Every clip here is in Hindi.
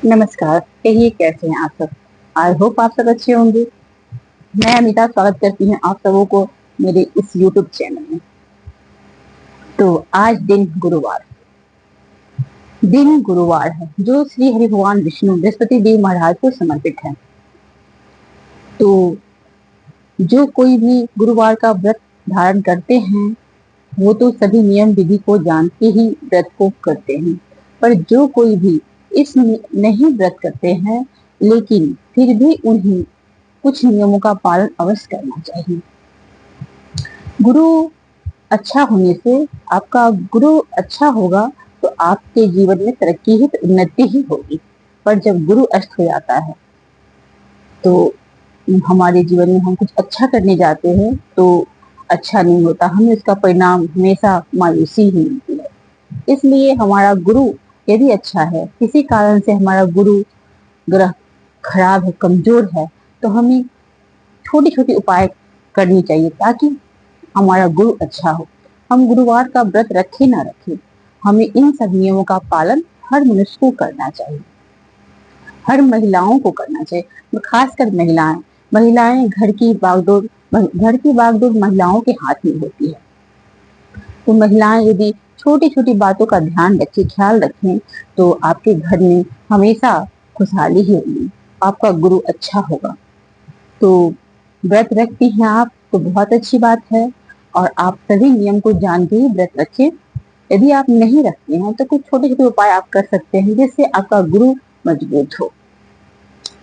नमस्कार। कहिए कैसे हैं आप सब। आई होप आप सब अच्छे होंगे। मैं अमिता स्वागत करती हूँ आप सबों को मेरे इस यूट्यूब चैनल में। तो आज दिन गुरुवार है जो श्री हरि भगवान विष्णु बृहस्पति देव महाराज को समर्पित है। तो जो कोई भी गुरुवार का व्रत धारण करते हैं वो तो सभी नियम विधि को जान के ही व्रत को करते हैं, पर जो कोई भी इस नहीं व्रत करते हैं लेकिन फिर भी उन्हें कुछ नियमों का पालन अवश्य करना चाहिए। गुरु अच्छा होने से आपका गुरु अच्छा होगा तो आपके जीवन में तरक्की ही उन्नति ही होगी। पर जब गुरु अस्त हो जाता है तो हमारे जीवन में हम कुछ अच्छा करने जाते हैं तो अच्छा नहीं होता, हमें उसका परिणाम हमेशा मायूसी ही मिलती है। इसलिए हमारा गुरु यदि अच्छा है, किसी कारण से हमारा गुरु ग्रह खराब है, कमजोर है, तो हमें छोटी छोटी उपाय करनी चाहिए ताकि हमारा गुरु अच्छा हो। हम गुरुवार का व्रत रखे ना रखे, हमें इन सब नियमों का पालन हर मनुष्य को करना चाहिए, हर महिलाओं को करना चाहिए। खासकर महिलाएं घर की बागडोर महिलाओं के हाथ में होती है। तो महिलाएं यदि छोटी छोटी बातों का ध्यान रखें, ख्याल रखें, तो आपके घर में हमेशा खुशहाली ही होगी, आपका गुरु अच्छा होगा। तो व्रत रखती हैं आप तो बहुत अच्छी बात है, और आप सभी नियम को जान के ही व्रत रखें। यदि आप नहीं रखते हैं तो कुछ छोटे छोटे उपाय आप कर सकते हैं जिससे आपका गुरु मजबूत हो।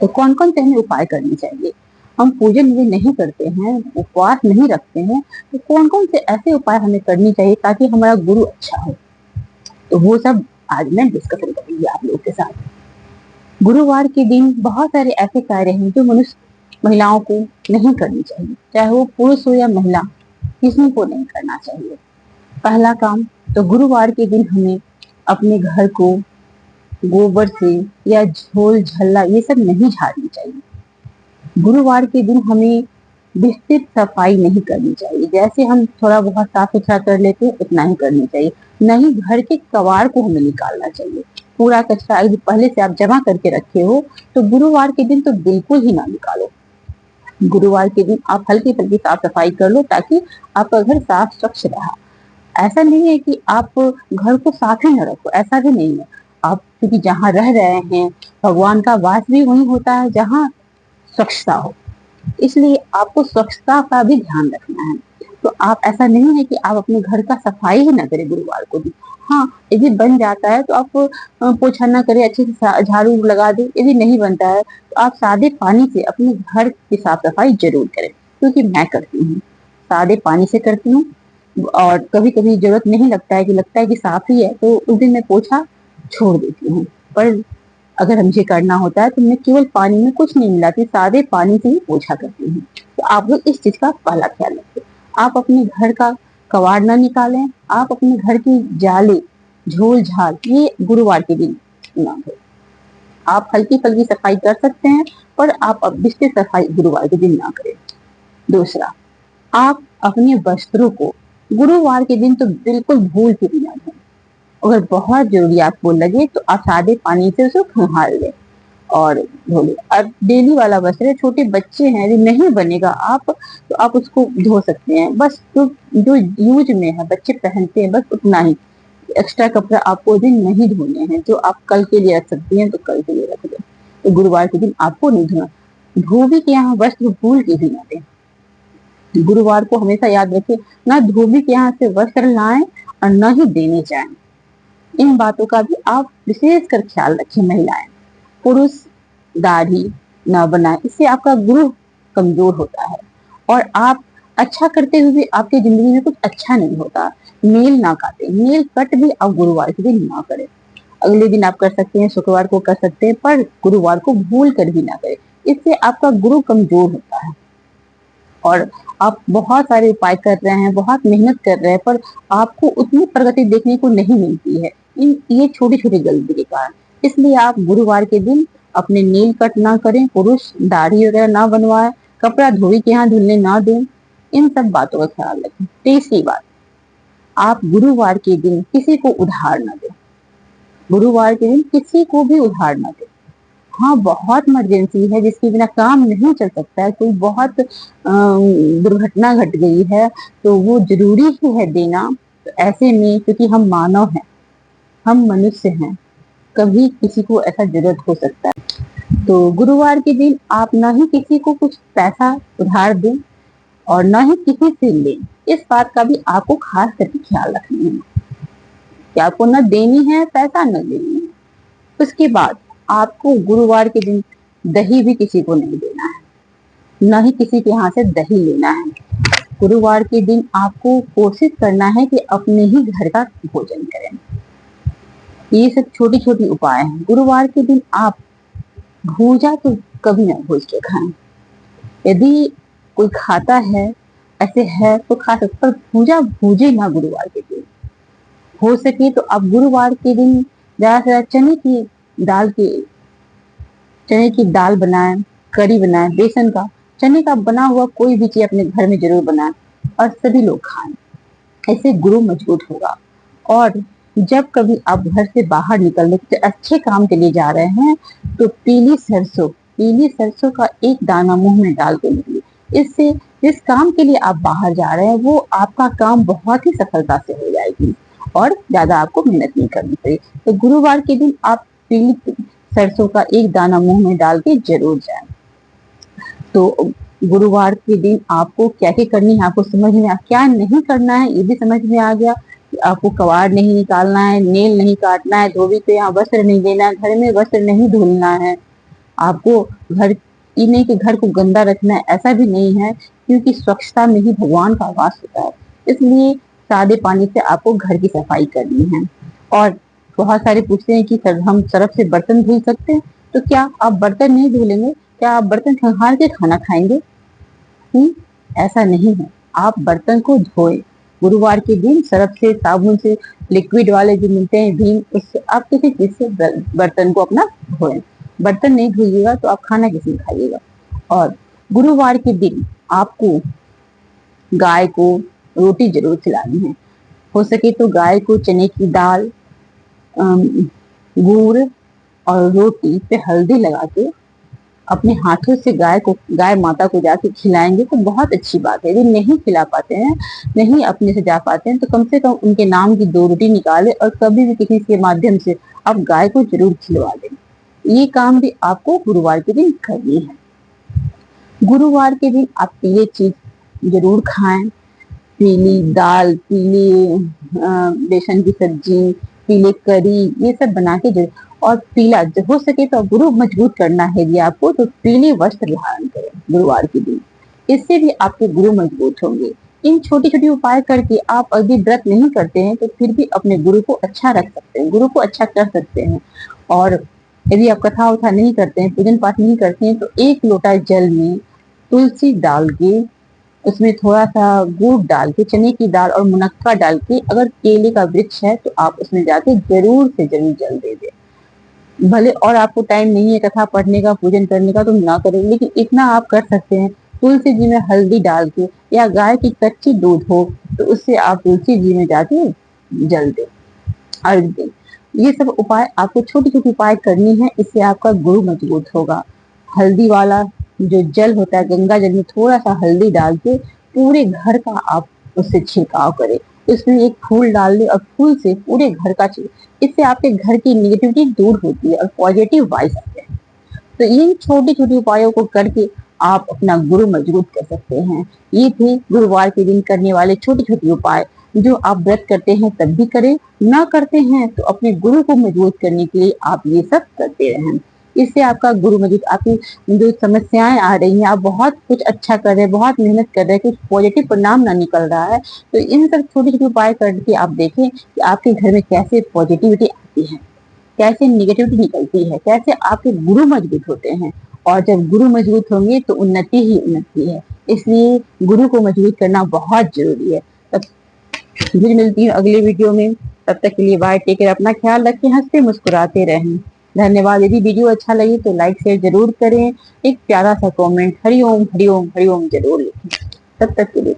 तो कौन कौन से हमें उपाय करने चाहिए। हम पूजन भी नहीं करते हैं, उपवास नहीं रखते हैं, तो कौन कौन से ऐसे उपाय हमें करनी चाहिए ताकि हमारा गुरु अच्छा हो। तो वो सब आज मैं डिस्कशन करूंगी आप लोगों के साथ। गुरुवार के दिन बहुत सारे ऐसे कार्य हैं जो मनुष्य महिलाओं को नहीं करनी चाहिए, चाहे वो पुरुष हो या महिला, किसी को नहीं करना चाहिए। पहला काम, तो गुरुवार के दिन हमें अपने घर को गोबर से या झोल झल्ला ये सब नहीं झाड़नी चाहिए। गुरुवार के दिन हमें विस्तृत सफाई नहीं करनी चाहिए, जैसे हम थोड़ा बहुत साफ सुथरा कर लेते हैं उतना ही करनी चाहिए। नहीं, घर के कबाड़ को हमें निकालना चाहिए। पूरा कचरा यदि पहले से आप जमा करके रखे हो तो गुरुवार के दिन तो बिल्कुल ही ना निकालो। गुरुवार के दिन आप हल्की फुल्की साफ सफाई कर लो ताकि आपका घर साफ स्वच्छ रहा। ऐसा नहीं है कि आप घर को साफ ही न रखो, ऐसा भी नहीं है। आप क्योंकि जहाँ रह रहे हैं भगवान का वास भी वहीं होता है जहाँ स्वच्छता हो, इसलिए आपको स्वच्छता का भी ध्यान रखना है। तो आप ऐसा नहीं है कि आप अपने घर का सफाई ही ना करें गुरुवार को भी। हाँ, यदि बन जाता है तो आप पोछा ना करें, अच्छे से झाड़ू लगा दें। यदि नहीं बनता है तो आप सादे पानी से अपने घर की साफ सफाई जरूर करें, क्योंकि मैं करती हूँ, सादे पानी से करती हूँ। और कभी कभी जरूरत नहीं लगता है कि साफ ही है तो उस दिन मैं पोछा छोड़ देती हूँ। पर अगर मुझे करना होता है तो मैं केवल पानी में कुछ नहीं मिलाती, सादे पानी से ही पोछा करती हूँ। तो आप लोग इस चीज का पहला ख्याल रखें। आप अपने घर का कबाड़ ना निकालें, आप अपने घर की जाले झोल झाल ये गुरुवार के दिन ना हो। आप हल्की फल्की सफाई कर सकते हैं, पर आप अब विस्तृत सफाई गुरुवार के दिन ना करें। दूसरा, आप अपने वस्त्रों को गुरुवार के दिन तो बिल्कुल भूल के भी ना धोएं। अगर बहुत जरूरी आपको लगे तो आप सादे पानी से उसे खंगाल लें और धो लें। अब डेली वाला वस्त्र है, छोटे बच्चे हैं, यदि नहीं बनेगा आप तो आप उसको धो सकते हैं। बस जो यूज में है बच्चे पहनते हैं बस उतना ही, एक्स्ट्रा कपड़ा आपको दिन नहीं धोने हैं। जो आप कल के लिए रख सकती हैं तो कल के लिए रख दें, तो गुरुवार के दिन आपको नहीं धोना। धोबी के यहाँ वस्त्र भूल के भी ना दें। गुरुवार को हमेशा याद रखें, ना धोबी के यहाँ से वस्त्र लाएं और न ही देने जाएं। इन बातों का भी आप विशेष कर ख्याल रखें। महिलाएं, पुरुष दाढ़ी न बनाए, इससे आपका गुरु कमजोर होता है और आप अच्छा करते हुए भी आपकी जिंदगी में कुछ अच्छा नहीं होता। नेल ना काटे, नेल कट भी आप गुरुवार के दिन ना करें। अगले दिन आप कर सकते हैं, शुक्रवार को कर सकते हैं, पर गुरुवार को भूल कर भी ना करें। इससे आपका गुरु कमजोर होता है और आप बहुत सारे उपाय कर रहे हैं, बहुत मेहनत कर रहे हैं, पर आपको उतनी प्रगति देखने को नहीं मिलती है ये छोटी छोटी गलती के कारण। इसलिए आप गुरुवार के दिन अपने नेल कट ना करें, पुरुष दाढ़ी वगैरह ना बनवाए, कपड़ा धोबी के यहाँ धुलने ना दें। इन सब बातों का ख्याल रखें। तीसरी बात, आप गुरुवार के दिन किसी को उधार ना दें। गुरुवार के दिन किसी को भी उधार ना दें। हाँ, बहुत इमरजेंसी है जिसके बिना काम नहीं चल सकता है, कोई बहुत दुर्घटना घट गई है तो वो जरूरी ही है देना। तो ऐसे में क्योंकि हम मानव हैं, हम मनुष्य हैं, कभी किसी को ऐसा जरूरत हो सकता है। तो गुरुवार के दिन आप ना ही किसी को कुछ पैसा उधार दें और ना ही किसी से लें। इस बात का भी आपको खास करके ख्याल रखना है कि आपको न देनी है पैसा, न लेनी है। उसके बाद आपको गुरुवार के दिन दही भी किसी को नहीं देना है, न ही किसी के यहाँ से दही लेना है। गुरुवार के दिन आपको कोशिश करना है कि अपने ही घर का भोजन करें। ये सब छोटी छोटी उपाय हैं। गुरुवार के दिन आप भूजा तो कभी ना भूज के खाएं। यदि कोई खाता है, ऐसे है तो खा सकते, पर भूजा भूजे ना गुरुवार के दिन। हो सके तो आप गुरुवार के दिन ज्यादा से ज्यादा चने की दाल बनाएं, करी बनाएं, बेसन का चने का बना हुआ कोई भी चीज अपने घर में जरूर बनाएं और सभी लोग खाएं। ऐसे गुरु मजबूत होगा। और जब कभी आप घर से बाहर निकल रहे अच्छे काम के लिए जा रहे हैं तो पीली सरसों का एक दाना मुंह में डाल के निकलिए। इससे जिस काम के लिए आप बाहर जा रहे हैं वो आपका काम बहुत ही सफलता से हो जाएगी और ज्यादा आपको मेहनत नहीं करनी पड़ेगी। तो गुरुवार के दिन आप पीली सरसों का एक दाना मुंह में डाल के जरूर जाएं। तो गुरुवार के दिन आपको क्या क्या करनी है आपको समझ में क्या नहीं करना है ये भी समझ में आ गया। आपको कबाड़ नहीं निकालना है, नेल नहीं काटना है, धोबी को यहाँ वस्त्र नहीं देना है, घर में वस्त्र नहीं धुलना है। आपको घर ये नहीं कि घर को गंदा रखना है, ऐसा भी नहीं है, क्योंकि स्वच्छता में ही भगवान का वास होता है। इसलिए सादे पानी से आपको घर की सफाई करनी है। और बहुत सारे पूछते हैं कि सर हम सरफ से बर्तन धुल सकते हैं, तो क्या आप बर्तन नहीं धुलेंगे? क्या आप बर्तन संभाल के खाना खाएंगे? ऐसा नहीं है, आप बर्तन को धोएं। गुरुवार के दिन सरफ से, साबुन से, लिक्विड वाले जो मिलते हैं भीम, उससे आप किसी चीज से बर्तन को अपना धोएं। बर्तन नहीं धोइएगा तो आप खाना किसी में खाइएगा। और गुरुवार के दिन आपको गाय को रोटी जरूर खिलानी है। हो सके तो गाय को चने की दाल, गुड़ और रोटी पे हल्दी लगा के अपने हाथों से गाय माता को जाके खिलाएंगे तो बहुत अच्छी बात है। यदि नहीं खिला पाते हैं, नहीं अपने से जा पाते हैं, तो कम से कम उनके नाम की 2 रोटी निकाले और कभी भी किसी के माध्यम से आप गाय को जरूर खिलवा दें। ये काम भी आपको गुरुवार के दिन करनी है। गुरुवार के दिन आप पीले चीज जरूर खाएं, पीली दाल, पीली बेसन की सब्जी, पीले करी, ये सब बना के जरूर। और पीला जब हो सके तो गुरु मजबूत करना है यदि आपको, तो पीले वस्त्र धारण करें गुरुवार के दिन। इससे भी आपके गुरु मजबूत होंगे। इन छोटी छोटी उपाय करके आप यदि व्रत नहीं करते हैं तो फिर भी अपने गुरु को अच्छा रख सकते हैं, गुरु को अच्छा कर सकते हैं। और यदि आप कथा उथा नहीं करते हैं, पूजन पाठ नहीं करते हैं, तो 1 लोटा जल में तुलसी डाल के, उसमें थोड़ा सा गुड़ डाल के, चने की दाल और मुनक्का डाल के, अगर केले का वृक्ष है तो आप उसमें जाके जरूर से जरूर जल दे दें। भले और आपको टाइम नहीं है कथा पढ़ने का, पूजन करने का, तो ना करें, लेकिन इतना आप कर सकते हैं। तुलसी जी में हल्दी डाल के, या गाय की कच्ची दूध हो तो उससे आप तुलसी जी में जाके जल दें, अर्घ दें। ये सब उपाय आपको छोटी छोटी उपाय करनी है, इससे आपका गुरु मजबूत होगा। हल्दी वाला जो जल होता है, गंगा जल में थोड़ा सा हल्दी डाल के पूरे घर का आप उससे छिड़काव करें। उसमें एक फूल डाल दे और फूल से पूरे घर का इससे आपके घर की निगेटिविटी दूर होती है और पॉजिटिव वाइब्स आते हैं। तो इन छोटी छोटी उपायों को करके आप अपना गुरु मजबूत कर सकते हैं। ये थे गुरुवार के दिन करने वाले छोटे छोटे उपाय, जो आप व्रत करते हैं तब भी करें, ना करते हैं तो अपने गुरु को मजबूत करने के लिए आप ये सब करते रहें। इससे आपका गुरु मजबूत, आपकी जो समस्याएं आ रही हैं, आप बहुत कुछ अच्छा कर रहे हैं, बहुत मेहनत कर रहे हैं, कुछ पॉजिटिव परिणाम ना निकल रहा है, तो इन सब छोटे छोटे उपाय करके आप देखें कि आपके घर में कैसे पॉजिटिविटी आती है, कैसे निगेटिविटी निकलती है, कैसे आपके गुरु मजबूत होते हैं। और जब गुरु मजबूत होंगे तो उन्नति ही उन्नति है। इसलिए गुरु को मजबूत करना बहुत जरूरी है। तब फिर मिलती हूँ अगले वीडियो में, तब तक के लिए बाय, टेक केयर, अपना ख्याल रखें, हंसते मुस्कुराते रहें। धन्यवाद। यदि वीडियो अच्छा लगे तो लाइक शेयर जरूर करें, एक प्यारा सा कमेंट हरिओम हरिओम हरिओम जरूर लिखें। तब तक के लिए